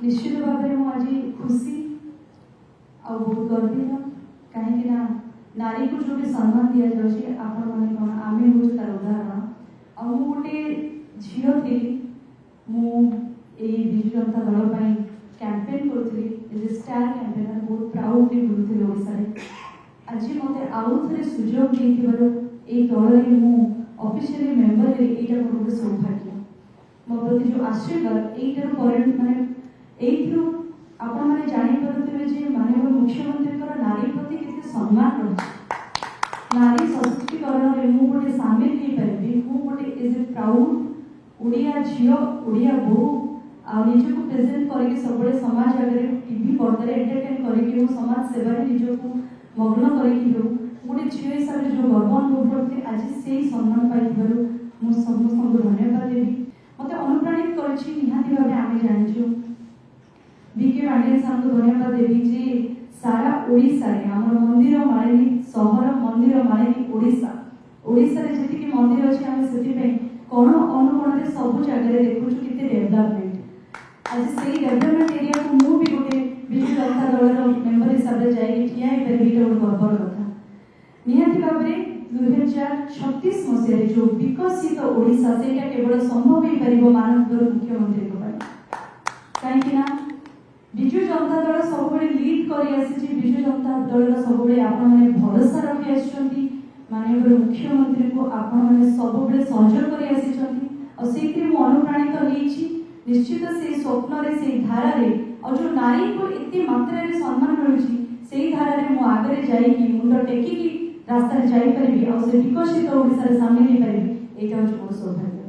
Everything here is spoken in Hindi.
निश्चित भाव में मुझे खुशी आ बहुत गर्वित कहीं नारी को जो भी सम्मान दि जाए आपण मैंने कौन आम हूँ तार उदाहरण आ गोटे झील थी विजु जनता दल पर कैंपेन करी स्टार कैंपेनर बहुत प्राउडली बुलूली ओडिशा आज मत आउ थे सुजोग ये दल में ऑफिशियली मेंबर यहाँ गोटे सौभाग्य मो प्रति जो आशीर्वाद यही मानने आपण मैंने जापे माननीय मुख्यमंत्री नारी प्रति केते सम्मान रही नारी सशक्तिकरण में मुझे गोटे सामिल हो पारि गोटे एज ए प्राउड ओडिया झील ओडिया बो निज को प्रेजेंट करके सब समाज आगे टीवी पर्दार एंटरटेन करके समाज सेवा निज को मग्न करके गोटे झील हिसाब से जो गर्व अनुभव करते आज से सम्मान पाई समस्त धन्यवाद देवी मत अनुप्राणित करें जाचु बीके पांडे साहब को धन्यवाद देवी जे सारा ओडिशा रे हमर मंदिर मालिनी सहर मंदिर मालिनी ओडिशा ओडिशा रे जति कि मंदिर अछि हम सेति पे कोन अनुकोण रे सब जगह रे देखु छु किते डेवलपमेंट आज सेही डेवलपमेंट एरिया को मु भी गोटे बिजु जनता दल रो मेंबर हिसाब रे जाई ठिया हे पर बिटा गर्वर कथा निहाती भाबरे 2036 मसिया जो विकसित ओडिशा सेटा केवल संभव हो परिबो माननीय मुख्यमंत्री को कहीं विजु जनता दल सब लीड कर विजु जनता दल सब भरोसा रखी आसुँच माननीय मुख्यमंत्री को आपण सब सहयोग कर अनुप्राणित होती निश्चित से स्वप्न से धारा और जो नारी को एत मात्रा सम्मान मिलूँ धारा में आगे जाकि मुंड टेकिकी रास्ता जापरि विकसित ओडिशा सामिल हो पारि यहाँ हूँ मोर सौभाग्य।